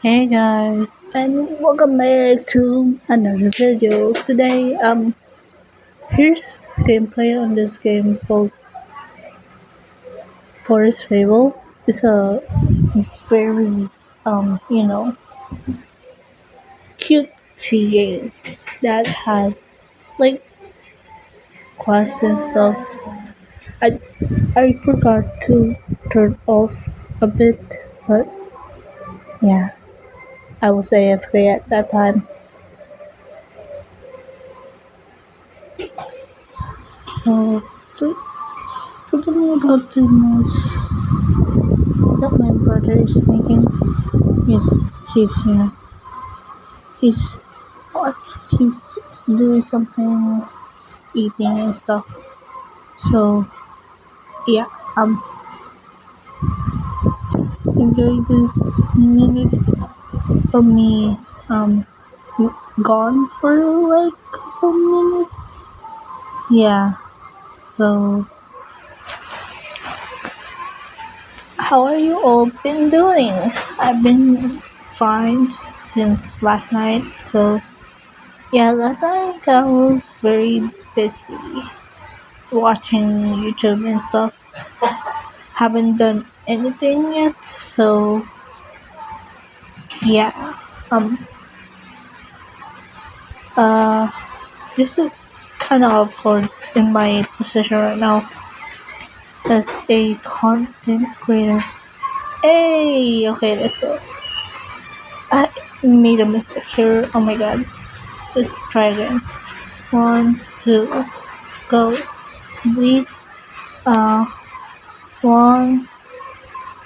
Hey guys, and welcome back to another video. Today, here's gameplay on this game called Forest Fable. It's a very, cute game that has like quests and stuff. I I forgot to turn off a bit, but yeah, I was AFK at that time. So, for, forget me about the noise that my brother is making. He's he's what he's doing something, he's eating and stuff. So yeah, enjoy this minute of me gone for like a couple minutes. Yeah. So how are you all been doing? I've been fine since last night. So yeah, last night I was very busy watching YouTube and stuff. Haven't done anything yet, so yeah. Um. Uh. This is kind of awkward in my position right now as a content creator. Hey. Okay. Let's go. I made a mistake here. Oh my god. Let's try again. One, two, go. Bleed. Uh. One,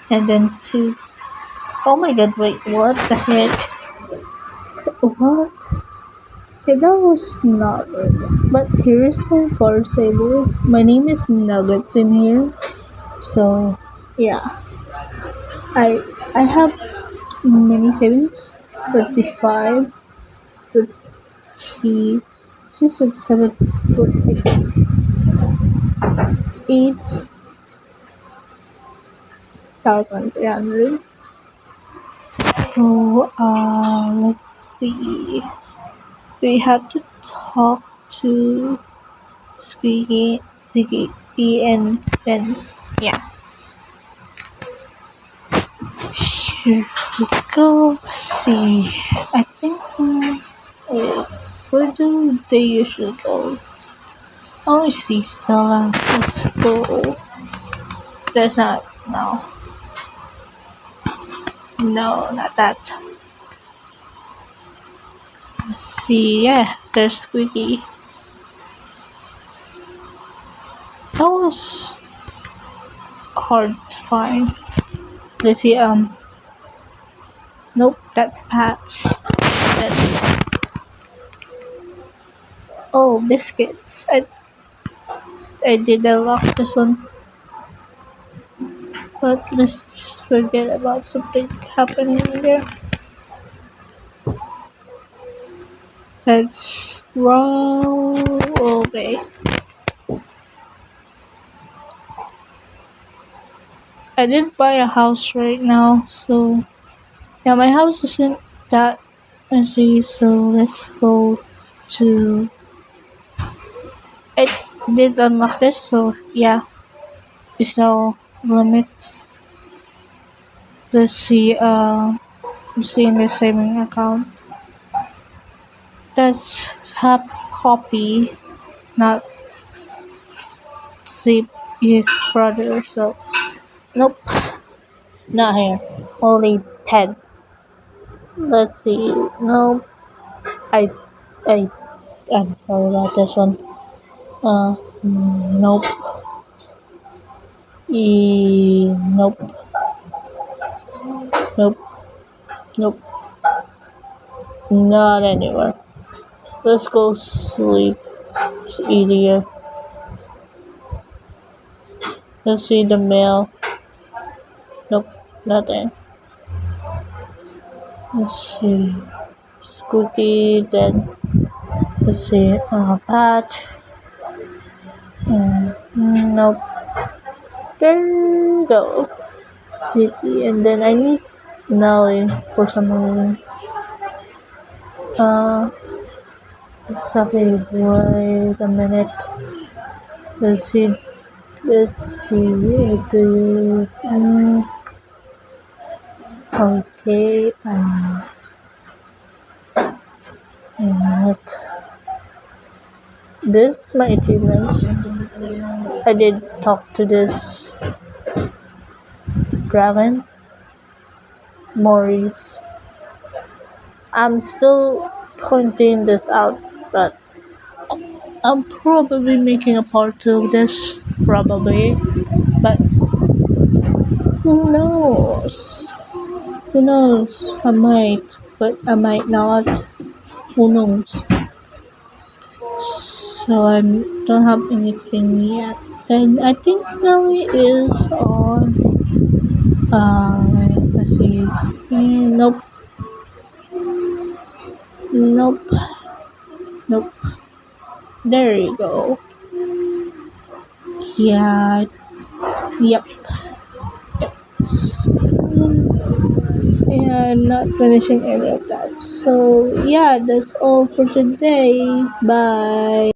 and then two. Oh my god. Wait. What the heck? What? Okay, that was not good. But here is my first table. My name is Nuggets in here. So yeah. I have many savings. 35, 30, 27, 48,300. So let's see. We have to talk to Squeaky, and then yeah. Here we go. Let's see. I think. Wait, where do they usually go? Oh, I see Stella. Let's go. There's not. No. No, not that. Let's see. Yeah, there's Squeaky. That was hard to find. Let's see. Nope, that's Pat. That's. Oh, biscuits. I did unlock this one. But let's just forget about something happening there. That's wrong. Okay. I did buy a house right now, so yeah, my house isn't that messy. So let's go to. I did unlock this, so yeah, there's no limits. Let's see. Let's see in the saving account. That's Hoppy, not Zip, his brother. So nope, not here. Only Ted. Let's see. Nope. I I I'm sorry about this one. Nope. Nope. Nope. Nope. Not anywhere. Let's go sleep. It's easier. Let's see the mail. Nope. Nothing. Let's see. Spooky. Then let's see. Patch. Nope. There you go. CP. And then I need No, for some reason. Sorry, wait a minute. Let's see. Let's see. Do okay. What? This is my achievements. I did talk to this dragon, Maurice. I'm still pointing this out, but I'm probably making a part two of this. Probably. But who knows? Who knows? I might, but I might not. Who knows? So I don't have anything yet. And I think now it is on. Let's see. Nope. Nope. Nope. There you go. Yeah. Yep. And not finishing any of that. So yeah, that's all for today. Bye.